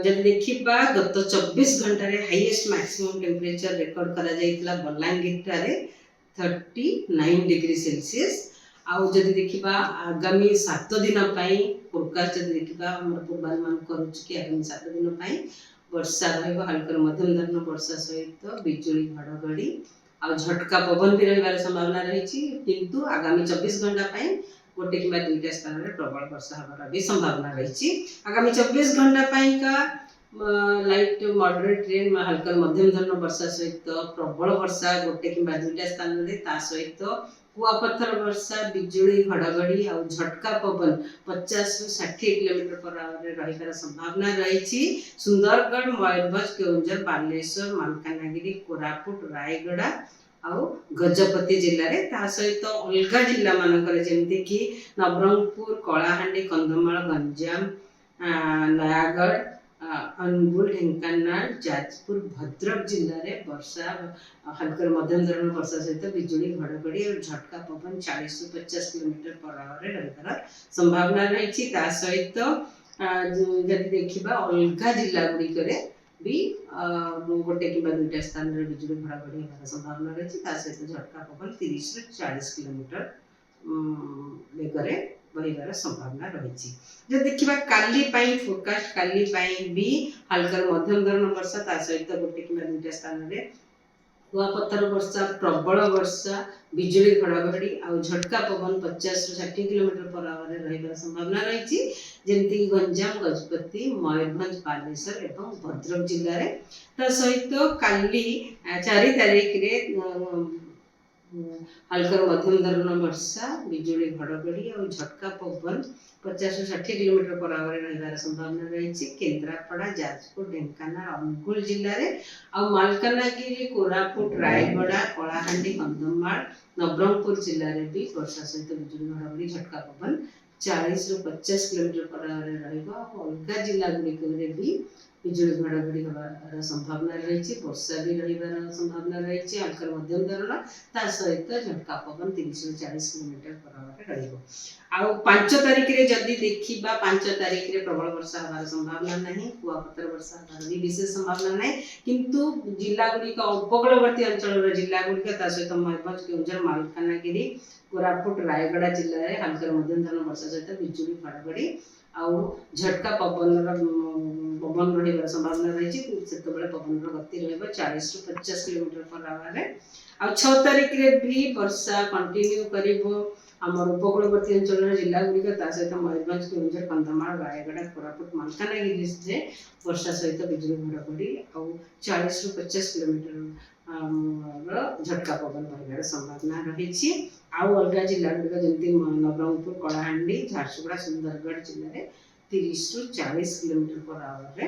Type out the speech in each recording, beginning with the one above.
जब देखा गत 24 घंटे हाईएस्ट मैक्सिमम टेम्परेचर रेकर्ड करा जाइतला बलांगीर 39 डिग्री सेल्सियस। आउ जदि देखा आगामी 7 दिन फोरकास्ट जदि देखा पूर्वानुमान करुच्च कि आगामी 7 दिन वर्षा रहा हल्का मध्यम धरण वर्षा सहित बिजुली घड़घड़ी आ झटका पवन भी रही संभावना रही किंतु आगामी 24 घंटा गोटे कि दुईटा स्थान में प्रबल वर्षा हमारा भी संभावना रही। आगामी 24 घंटा का लाइट मॉडरेट रेन हल्का मध्यम धरण वर्षा सहित प्रबल वर्षा गोटे कि दुईटा स्थान में सहित कुआपथर वर्षा बिजुली घड़घड़ी और झटका पवन 50 ରୁ 60 किलोमीटर पर आवर रहिबार संभावना रही। सुंदरगढ़ मयूरभंज केउंझर बालेश्वर मालकानगिरी कोरापुट रायगड़ा आउ गजपति जिले में ता सहित अलग जिला मानकर जमती कि नवरंगपुर कलाहांडी कंधमाल गंजाम नयागढ़ अनुगुल ढेंकानाल जाजपुर भद्रक जिले में वर्षा हल्का मध्यम धरण वर्षा सहित बिजुली घड़घड़ी और झटका पवन 40 ରୁ 50 किलोमीटर पर आवर रहिबार संभावना रही। सहित जदि देखा अलग जिला गुड़िक भी गोटे कि दुईटा स्थान में बिजुली घड़घड़ी होबार संभावना रही। सहित झटका पवन 30 ରୁ 40 किलोमीटर बेगरे बहिबार संभावना रही। जब देखा काली फोरकास्ट काली भी हल्का मध्यम धरण वर्षा सहित गोटे कि दुईटा स्थान में कुआपथर वर्षा प्रबल वर्षा बिजुली घड़घड़ी और झटका पवन 50 ରୁ 60 किलोमीटर पर आवर रहिबार संभावना रही। जमती गंजाम गजपति मयूरभंज बालेश्वर एवं भद्रक जिले में सहित काली 4 तारीख हल्का मध्यम धरण वर्षा बिजुली घड़घड़ी और झटका पवन 50 ରୁ 60 किलोमीटर पर आवर रहिबार संभावना रही। केन्द्रापड़ा जाजपुर ढेंकानाल अनुगुल जिले में और मालकानगिरी कोरापुट रायगड़ा कलाहांडी कंधमाल नवरंगपुर जिले में भी वर्षा सहित बिजुली घड़घड़ी झटका पवन 40 ରୁ 50 किलोमीटर पर आवर अलग जिला गुड़िक भी बिजुली घड़घड़ी होबार संभावना रही। वर्षा भी रहिबार संभावना रही हल्का मध्यम धरण सहित झटका पवन 30 ରୁ 40 किलोमीटर पर आवर रही। 5 तारीख रे जदि देखा 5 तारीख रे प्रबल वर्षा होबार संभावना नहीं कुआपथर वर्षा होबार भी विशेष संभावना नहीं किंतु जिला गुड़िक उपकूलवर्ती अंचल जिला गुड़िक सहित मयूरभंज केउंझर मालकानगिरी कोरापुट रायगड़ा जिले में हल्का मध्यम धरण वर्षा सहित बिजुली घड़घड़ी आउ झटका पवन रहिबार संभावना रही। पवन गति रही 40 ରୁ 50 किलोमीटर पर आवर। 6 तारीख रे भी वर्षा कंटिन्यू करिवो आमर उपकूलवर्ती अंचल जिला गुड़िक सहित मयूरभंज केउंझर कंधमाल रायगड़ा कोरापुट मालकानगिरी से वर्षा सहित बिजुली घड़घड़ी और 40 ରୁ 50 किलोमीटर झटका पवन रहिबार संभावना रही। आउ अलग जिला गुड़िक जमती नवरंगपुर कलाहांडी झारसुगुड़ा सुंदरगढ़ जिले में 30 ରୁ 40 किलोमीटर पर आवर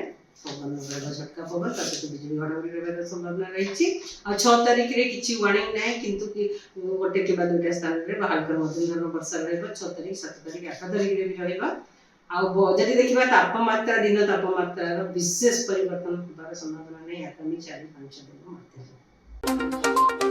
पवन झटका पवन सहित बिजुली घड़घड़ी रहिबार संभावना रही। 6 तारीख रे किछि वार्निंग नहीं किंतु गोटे कि दुईटा स्थान में हल्का मध्यम धरण वर्षा रही 6 तारीख 7 तारीख 8 तारीख रे भी रही। जदि देखा तापमात्रा दिन तापमात्रा विशेष परिवर्तन होबार संभावना नहीं आगामी 4-5 दिन मध्य।